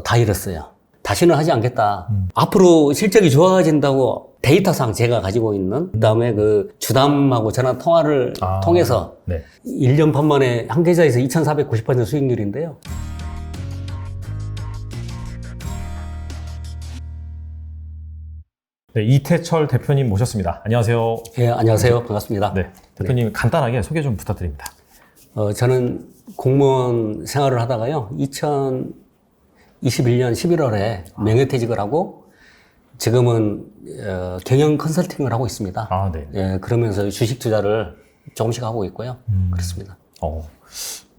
다 잃었어요. 다시는 하지 않겠다. 앞으로 실적이 좋아진다고 데이터상 제가 가지고 있는, 그 다음에 그 주담하고 전화 통화를 통해서 네. 1년 반 만에 한 계좌에서 2,490% 수익률인데요. 네, 이태철 대표님 모셨습니다. 안녕하세요. 예, 안녕하세요. 반갑습니다. 네, 대표님 간단하게 소개 좀 부탁드립니다. 저는 공무원 생활을 하다가요, 2021년 11월에 명예퇴직을 하고, 지금은 경영 컨설팅을 하고 있습니다. 아, 네. 예, 그러면서 주식 투자를 조금씩 하고 있고요. 그렇습니다.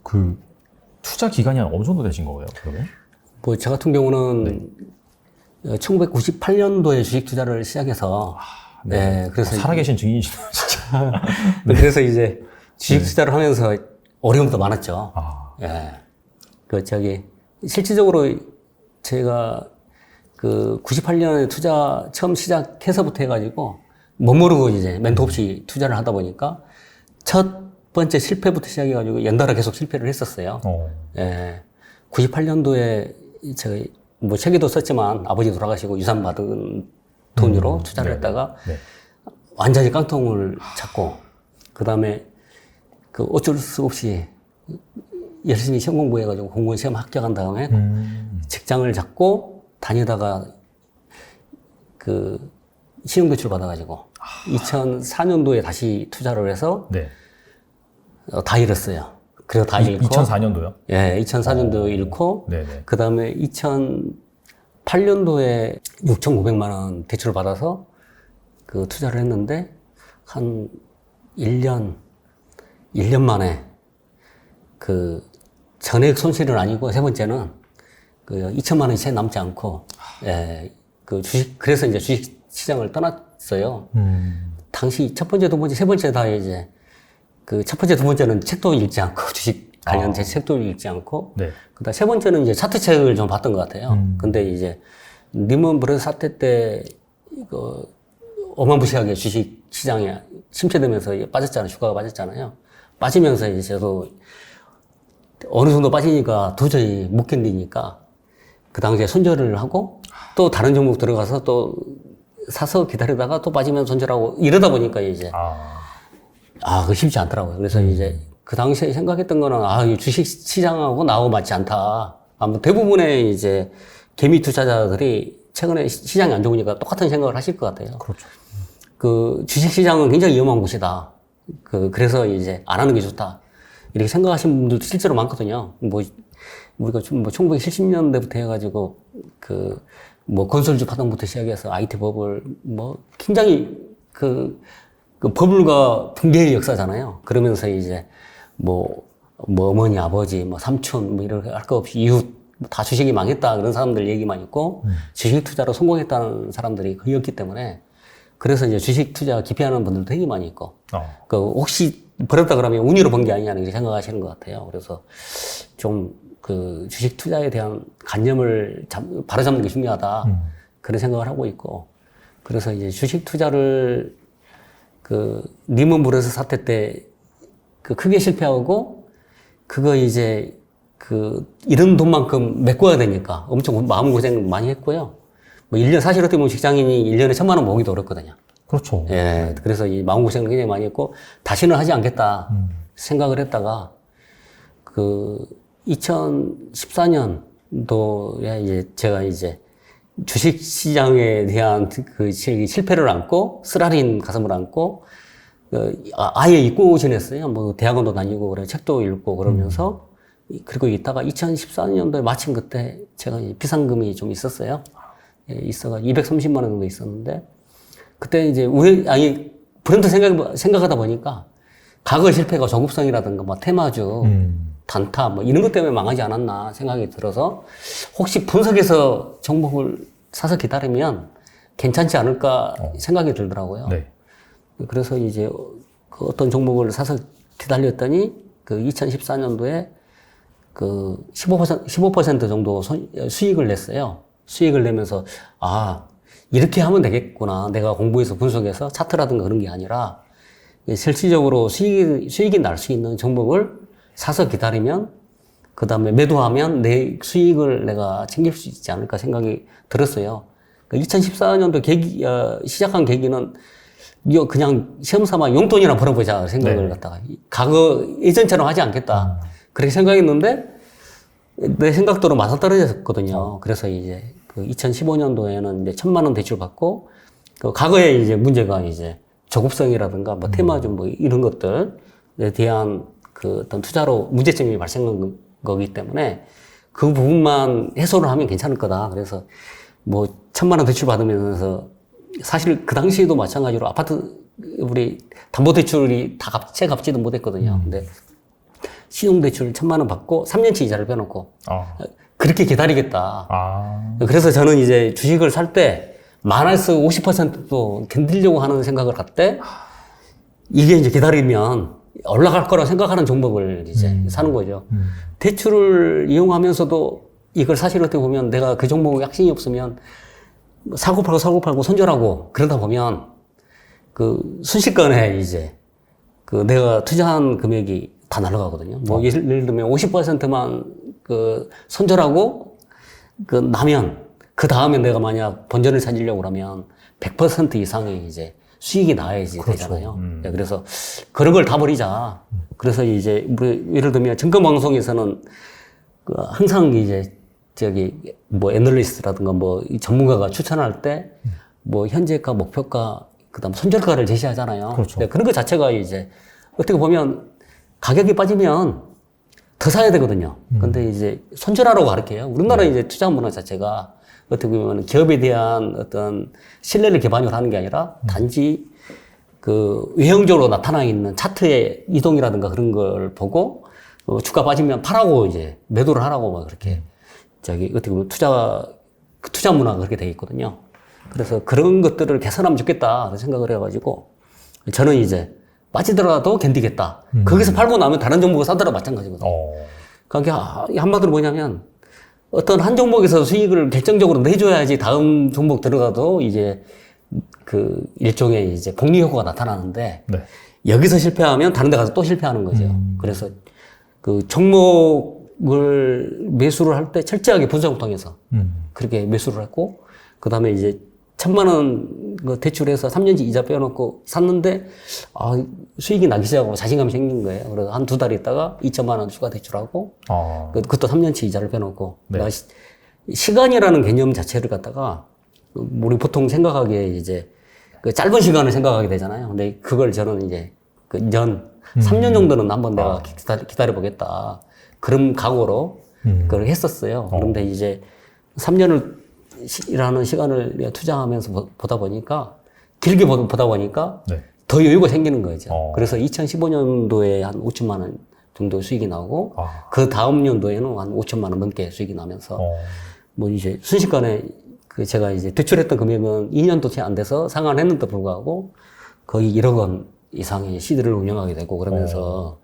그 투자 기간이 한 어느 정도 되신 거예요, 그러면? 뭐, 저 같은 경우는 1998년도에 주식 투자를 시작해서, 네. 예, 그래서 살아계신 증인이시네요, 진짜. 그래서 이제 주식 투자를 하면서 어려움도 많았죠. 예. 실질적으로 제가 그 98년에 투자 처음 시작해서부터 해가지고 못 모르고 이제 멘토 없이 투자를 하다 보니까 첫 번째 실패부터 시작해가지고 연달아 계속 실패를 했었어요. 예. 98년도에 제가 뭐 책에도 썼지만 아버지 돌아가시고 유산 받은 돈으로 투자를 했다가 완전히 깡통을 잡고, 그 다음에 그 어쩔 수 없이 열심히 시험 공부해가지고 공무원 시험 합격한 다음에 직장을 잡고 다니다가 그 신용대출 받아가지고 2004년도에 다시 투자를 해서 다 잃었어요. 그래서 다 잃고. 2004년도요? 예, 2004년도 잃고, 그 다음에 2008년도에 6,900만 원 대출을 받아서 그 투자를 했는데, 한 1년 만에 그 전액 손실은 아니고, 세 번째는 그 2천만 원이 채 남지 않고, 예, 그 그래서 이제 주식 시장을 떠났어요. 당시 첫 번째, 두 번째, 세 번째 다 이제 그 첫 번째, 두 번째는 책도 읽지 않고, 주식 관련 책도 읽지 않고, 그다음 세 번째는 이제 차트 책을 좀 봤던 것 같아요. 근데 이제 리먼 브러더스 사태 때 이거 어마무시하게 주식 시장이 침체되면서 빠졌잖아요. 주가가 빠졌잖아요. 빠지면서 이제 저도 어느 정도 빠지니까 도저히 못 견디니까 그 당시에 손절을 하고 또 다른 종목 들어가서 또 사서 기다리다가 또 빠지면 손절하고 이러다 보니까 이제 그거 쉽지 않더라고요. 그래서 이제 그 당시에 생각했던 거는 이 주식 시장하고 나하고 맞지 않다. 아마 대부분의 이제 개미 투자자들이 최근에 시장이 안 좋으니까 똑같은 생각을 하실 것 같아요. 그렇죠. 그 주식 시장은 굉장히 위험한 곳이다. 그래서 이제 안 하는 게 좋다. 이렇게 생각하시는 분들도 실제로 많거든요. 우리가 1970년대부터 해가지고 건설주 파동부터 시작해서 IT 버블 굉장히 그 버블과 붕괴의 역사잖아요. 그러면서 이제 어머니, 아버지, 삼촌, 이렇게 할 거 없이 이웃, 다 주식이 망했다. 그런 사람들 얘기만 있고, 주식 투자로 성공했다는 사람들이 거의 없기 때문에, 그래서 이제 주식 투자 기피하는 분들도 되게 많이 있고, 혹시 버렸다 그러면 운이로 번 게 아니냐, 이렇게 생각하시는 것 같아요. 그래서 좀 주식 투자에 대한 관념을 바로잡는 게 중요하다. 그런 생각을 하고 있고, 그래서 이제 주식 투자를 리먼 브러더스 사태 때 크게 실패하고, 그거 이제 잃은 돈만큼 메꿔야 되니까 엄청 마음고생 많이 했고요. 1년, 사실 어떻게 보면 직장인이 1년에 1,000만 원 모으기도 어렵거든요. 그렇죠. 예. 그래서 이 마음고생을 굉장히 많이 했고, 다시는 하지 않겠다 생각을 했다가, 2014년도에 이제 제가 이제 주식 시장에 대한 실패를 안고, 쓰라린 가슴을 안고, 아예 잊고 지냈어요. 대학원도 다니고, 책도 읽고 그러면서, 그리고 있다가 2014년도에 마침 그때 제가 비상금이 좀 있었어요. 예, 230만 원 정도 있었는데, 그때 이제 브랜드 생각하다 보니까, 과거 실패가 조급성이라든가, 테마주, 단타, 이런 것 때문에 망하지 않았나 생각이 들어서, 혹시 분석해서 종목을 사서 기다리면 괜찮지 않을까 생각이 들더라고요. 그래서 이제 어떤 종목을 사서 기다렸더니, 2014년도에 15% 정도 수익을 냈어요. 수익을 내면서, 이렇게 하면 되겠구나. 내가 공부해서 분석해서 차트라든가 그런 게 아니라, 실질적으로 수익이 날 수 있는 종목을 사서 기다리면 그 다음에 매도하면 내 수익을 내가 챙길 수 있지 않을까 생각이 들었어요. 2014년도 시작한 계기는 이거 그냥 시험 삼아 용돈이나 벌어보자 생각을 갖다가 예전처럼 하지 않겠다. 그렇게 생각했는데 내 생각대로 맞아떨어졌거든요. 그래서 이제 그 2015년도에는 이제 1,000만 원 대출 받고 그 과거에 이제 문제가 이제 저급성이라든가 뭐 테마주 뭐 이런 것들에 대한 그 어떤 투자로 문제점이 발생한 거기 때문에 그 부분만 해소를 하면 괜찮을 거다. 그래서 뭐 1,000만 원 대출 받으면서 사실 그 당시에도 마찬가지로 아파트 우리 담보대출이 다 채 갚지도 못했거든요. 근데 신용대출 1,000만 원 받고 3년치 이자를 빼놓고 그렇게 기다리겠다. 그래서 저는 이제 주식을 살 때 마이너스 50%도 견디려고 하는 생각을 갖때 이게 이제 기다리면 올라갈 거라 생각하는 종목을 이제 사는 거죠. 대출을 이용하면서도 이걸 사실 어떻게 보면 내가 그 종목에 확신이 없으면 사고 팔고 손절하고 그러다 보면 그 순식간에 이제 그 내가 투자한 금액이 다 날아가거든요. 뭐 예를 들면 50%만 그 손절하고 그 나면 그 다음에 내가 만약 본전을 찾으려고 그러면 100% 이상의 이제 수익이 나야지 되잖아요. 네, 그래서 그런 걸 다 버리자. 그래서 이제 우리 예를 들면 증권방송에서는 그 항상 이제 저기 뭐 애널리스트라든가 뭐 전문가가 추천할 때 뭐 현재가 목표가 그다음 손절가를 제시하잖아요. 그렇죠. 네, 그런 것 자체가 이제 어떻게 보면 가격이 빠지면 더 사야 되거든요. 근데 이제 손절하라고 가르쳐요. 우리나라 이제 투자 문화 자체가 어떻게 보면 기업에 대한 어떤 신뢰를 기반으로 하는 게 아니라 단지 그 외형적으로 나타나 있는 차트의 이동이라든가 그런 걸 보고 주가 빠지면 팔라고 이제 매도를 하라고 막 그렇게 어떻게 보면 투자 문화가 그렇게 돼 있거든요. 그래서 그런 것들을 개선하면 좋겠다 생각을 해가지고 저는 이제 빠지더라도 견디겠다. 거기서 팔고 나면 다른 종목을 사더라 마찬가지거든요. 그러니까 한마디로 뭐냐면 어떤 한 종목에서 수익을 결정적으로 내줘야지 다음 종목 들어가도 이제 그 일종의 이제 복리 효과가 나타나는데 네. 여기서 실패하면 다른 데 가서 또 실패하는 거죠. 그래서 그 종목을 매수를 할 때 철저하게 분석을 통해서 그렇게 매수를 했고 그 다음에 이제 1,000만 원 대출해서 3년치 이자 빼놓고 샀는데 수익이 나기 시작하고 자신감이 생긴 거예요. 그래서 한 2달 있다가 2천만 원 추가 대출하고 그것도 3년치 이자를 빼놓고 네. 시간이라는 개념 자체를 갖다가 우리 보통 생각하기에 이제 그 짧은 시간을 생각하게 되잖아요. 근데 그걸 저는 이제 그 3년 정도는 한번 내가 기다려 보겠다. 그런 각오로 그걸 했었어요. 그런데 이제 3년을 이라는 시간을 내가 투자하면서 보다 보니까 길게 보다 보니까 네. 더 여유가 생기는 거죠. 그래서 2015년도에 한 5천만 원 정도 수익이 나오고 그 다음 연도에는 한 5천만 원 넘게 수익이 나면서 뭐 이제 순식간에 그 제가 이제 대출했던 금액은 2년도 채 안 돼서 상환했는데도 불구하고 거의 1억 원 이상의 시드를 운영하게 되고 그러면서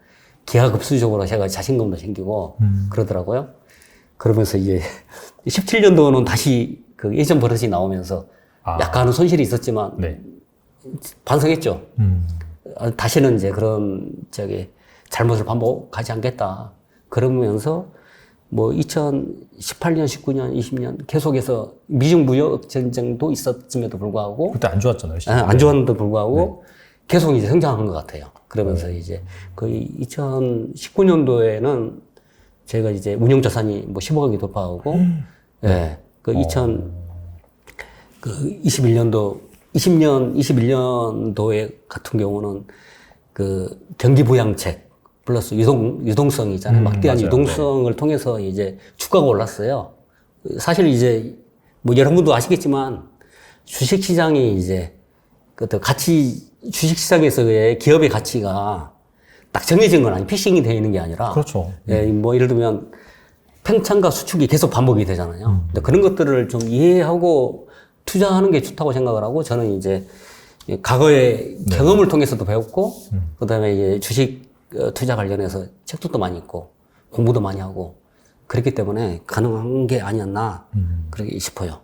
기하급수적으로 제가 자신감도 생기고 그러더라고요. 그러면서 이제 17년도는 다시 그 예전 버릇이 나오면서 약간은 손실이 있었지만 네. 반성했죠. 다시는 이제 그런 잘못을 반복하지 않겠다. 그러면서 뭐 2018년, 19년, 20년 계속해서 미중 무역 전쟁도 있었음에도 불구하고 그때 안 좋았잖아요. 안 좋았는데도 불구하고 계속 이제 성장한 것 같아요. 그러면서 이제 거의 2019년도에는 제가 이제 운용 자산이 뭐 10억이 돌파하고 예. 그 21년도 21년도에 같은 경우는 그 경기 부양책 플러스 유동성이 있잖아요. 막대한 맞아요. 유동성을 통해서 이제 주가가 올랐어요. 사실 이제 뭐 여러분도 아시겠지만 주식 시장이 이제 그 주식 시장에서의 기업의 가치가 딱 정해진 건 아니, 픽싱이 되어 있는 게 아니라. 그렇죠. 예, 뭐 예를 들면 팽창과 수축이 계속 반복이 되잖아요. 근데 그런 것들을 좀 이해하고 투자하는 게 좋다고 생각을 하고 저는 이제 과거의 경험을 통해서도 배웠고 그다음에 이제 주식 투자 관련해서 책도 또 많이 읽고 공부도 많이 하고 그렇기 때문에 가능한 게 아니었나 그렇게 싶어요.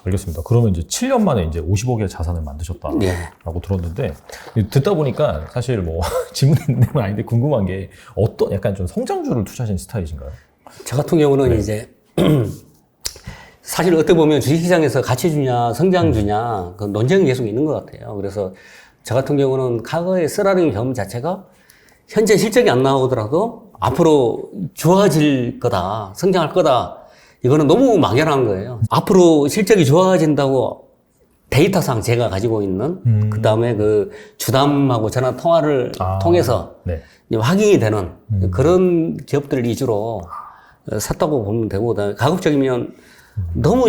알겠습니다. 그러면 이제 7년 만에 이제 50억의 자산을 만드셨다라고 예. 들었는데, 듣다 보니까 사실 뭐 질문 있는 건 아닌데 궁금한 게 어떤 약간 좀 성장주를 투자하신 스타일이신가요? 저 같은 경우는 네. 이제 사실 어떻게 보면 주식시장에서 가치주냐 성장주냐 그 논쟁이 계속 있는 것 같아요. 그래서 저 같은 경우는 과거의 쓰라린 경험 자체가 현재 실적이 안 나오더라도 앞으로 좋아질 거다, 성장할 거다. 이거는 너무 막연한 거예요. 앞으로 실적이 좋아진다고 데이터상 제가 가지고 있는 그 다음에 그 주담하고 전화 통화를 통해서 네. 이제 확인이 되는 그런 기업들 위주로 샀다고 보면 되고, 그다음에 가급적이면 너무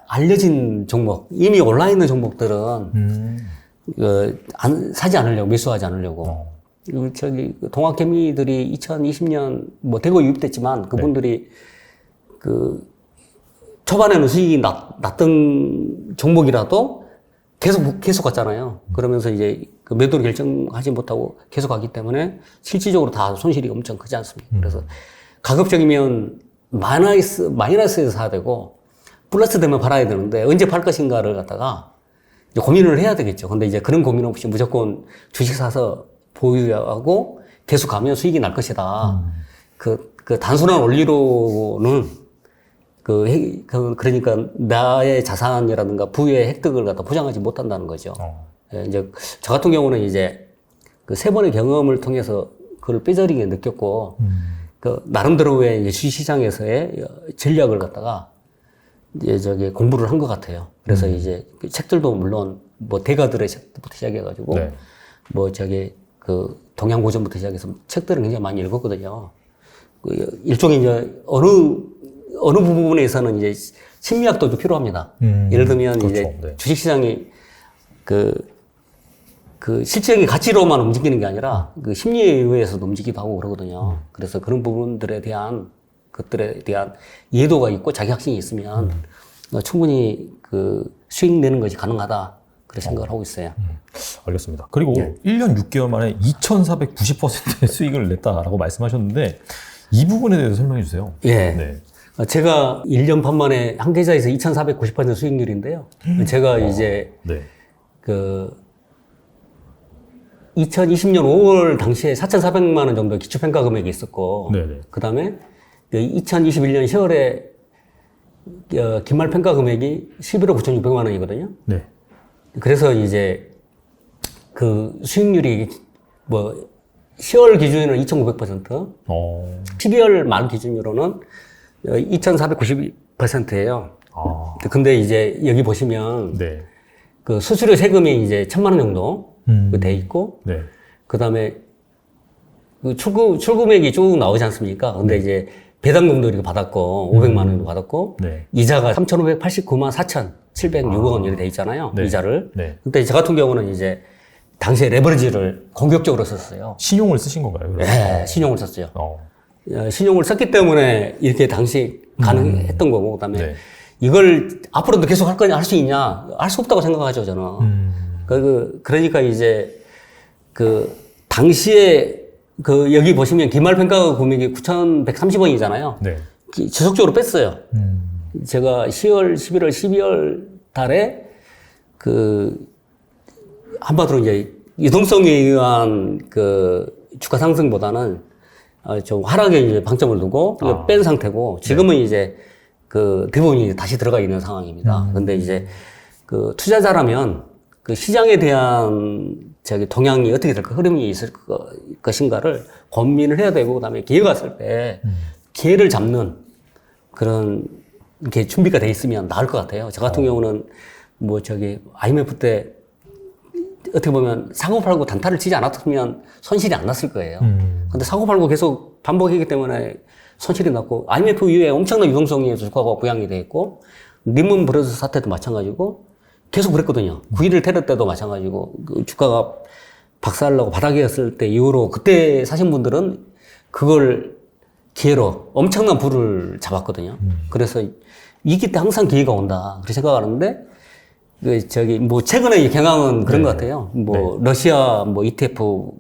알려진 종목, 이미 올라 있는 종목들은 사지 않으려고, 매수하지 않으려고. 동학개미들이 2020년 뭐 대거 유입됐지만 그분들이 그 초반에는 수익이 났던 종목이라도 계속 갔잖아요. 그러면서 이제 그 매도를 결정하지 못하고 계속 가기 때문에 실질적으로 다 손실이 엄청 크지 않습니까? 그래서 가급적이면 마이너스에서 사야 되고 플러스 되면 팔아야 되는데 언제 팔 것인가를 갖다가 이제 고민을 해야 되겠죠. 근데 이제 그런 고민 없이 무조건 주식 사서 보유하고 계속 가면 수익이 날 것이다. 그 단순한 원리로는 그러니까 나의 자산이라든가 부의 획득을 갖다 보장하지 못한다는 거죠. 예, 이제 저 같은 경우는 이제 그 3번의 경험을 통해서 그걸 뼈저리게 느꼈고, 그 나름대로의 이제 주식시장에서의 전략을 갖다가 이제 공부를 한 것 같아요. 그래서 이제 그 책들도 물론 뭐 대가들의 책부터 시작해가지고 네. 그 동양고전부터 시작해서 책들을 굉장히 많이 읽었거든요. 그 일종의 이제 어느 부분에서는 이제 심리학도 좀 필요합니다. 예를 들면 그렇죠. 이제 네. 주식시장이 그 실질적인 가치로만 움직이는 게 아니라 그 심리에 의해서도 움직이기도 하고 그러거든요. 그래서 그런 부분들에 대한 것들에 대한 이해도가 있고 자격증이 있으면 충분히 그 수익 내는 것이 가능하다. 그런 생각을 하고 있어요. 알겠습니다. 그리고 1년 6개월 만에 2,490%의 수익을 냈다라고 말씀하셨는데 이 부분에 대해서 설명해 주세요. 예. 네. 제가 1년 반 만에 한 계좌에서 2,490% 수익률인데요. 제가 이제 네. 그 2020년 5월 당시에 4,400만 원 정도 기초평가 금액이 있었고, 네네. 그 다음에 2021년 10월에 기말 평가 금액이 11억 9,600만 원이거든요. 네. 그래서 이제 그 수익률이 뭐 10월 기준으로는 2,900%, 12월 말 기준으로는 2,490%예요. 근데 이제 여기 보시면 네. 그 수수료 세금이 이제 1,000만 원 정도 돼 있고, 네. 그 다음에 그 출금액이 쭉 나오지 않습니까? 근데 이제 배당금도 이렇게 받았고, 500만 원도 받았고, 네. 이자가 3,589만 4,706억 원 이렇게 돼 있잖아요. 네. 이자를. 네. 근데 저 같은 경우는 이제 당시에 레버리지를 공격적으로 썼어요. 신용을 쓰신 건가요? 그러면? 네, 신용을 썼어요. 신용을 썼기 때문에 이렇게 당시 가능했던 거고, 그다음에 네. 이걸 앞으로도 계속 할 거냐, 할 수 있냐, 할 수 없다고 생각하죠, 저는. 그러니까 이제 그 당시에 그 여기 보시면 기말평가 금액이 9,130원이잖아요. 네. 지속적으로 뺐어요. 제가 10월, 11월, 12월 달에 그 한마디로 이제 유동성에 의한 그 주가 상승보다는 좀 하락에 이제 방점을 두고 뺀 상태고, 지금은 이제 그 대부분이 다시 들어가 있는 상황입니다. 근데 이제 그 투자자라면 그 시장에 대한 동향이 어떻게 될까, 흐름이 있을 것인가를 고민을 해야 되고, 그다음에 기회가 왔을 때 기회를 잡는 그런 게 준비가 돼 있으면 나을 것 같아요. 저 같은 경우는 뭐 IMF 때 어떻게 보면 사고 팔고 단타를 치지 않았으면 손실이 안 났을 거예요. 근데 사고 팔고 계속 반복했기 때문에 손실이 났고, IMF 이후에 엄청난 유동성이 주가가 부양이 돼 있고, 리먼 브러더스 사태도 마찬가지고 계속 그랬거든요. 9.11 테러 때도 마찬가지고, 그 주가가 박살나고 바닥이었을 때 이후로 그때 사신 분들은 그걸 기회로 엄청난 부를 잡았거든요. 그래서 위기 때 항상 기회가 온다, 그렇게 생각하는데, 뭐 최근의 경향은 그런 것 같아요. 뭐 러시아 ETF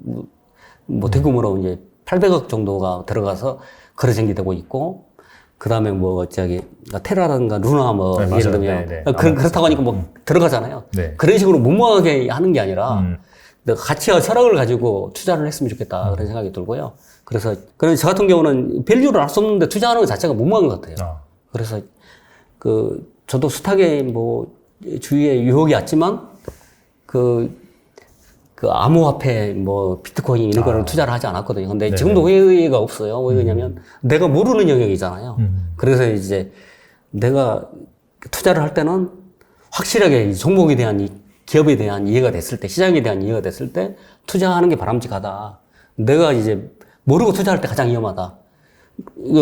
대규모로 이제 800억 정도가 들어가서 거래 전개되고 있고, 그다음에 뭐 테라라든가 루나 뭐 네, 예를 맞아요. 들면 네, 네. 그렇다고 하니까 뭐 들어가잖아요. 네. 그런 식으로 무모하게 하는 게 아니라 음. 가치와 철학을 가지고 투자를 했으면 좋겠다 그런 생각이 들고요. 그래서 저 같은 경우는 밸류를 알 수 없는데 투자하는 것 자체가 무모한 것 같아요. 아. 그래서 저도 숱하게 뭐 주위에 유혹이 왔지만 그 암호화폐 뭐 비트코인 이런 거를 투자를 하지 않았거든요. 근데 네네. 지금도 회의가 없어요. 왜 그러냐면 내가 모르는 영역이잖아요. 그래서 이제 내가 투자를 할 때는 확실하게 이 종목에 대한 기업에 대한 이해가 됐을 때, 시장에 대한 이해가 됐을 때 투자하는 게 바람직하다. 내가 이제 모르고 투자할 때 가장 위험하다.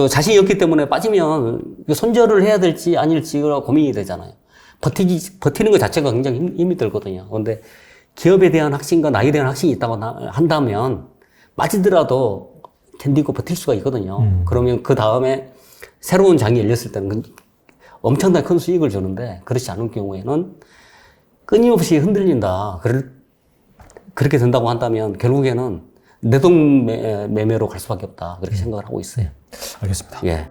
자신이 없기 때문에 빠지면 손절을 해야 될지 아닐지가 고민이 되잖아요. 버티는 것 자체가 굉장히 힘이 들거든요. 그런데 기업에 대한 확신과 나에 대한 확신이 있다고 한다면 빠지더라도 견디고 버틸 수가 있거든요. 그러면 그 다음에 새로운 장이 열렸을 때는 엄청나게 큰 수익을 주는데 그렇지 않은 경우에는 끊임없이 흔들린다. 그렇게 된다고 한다면 결국에는 내동 매매로 갈 수밖에 없다. 그렇게 생각을 하고 있어요. 알겠습니다. 예.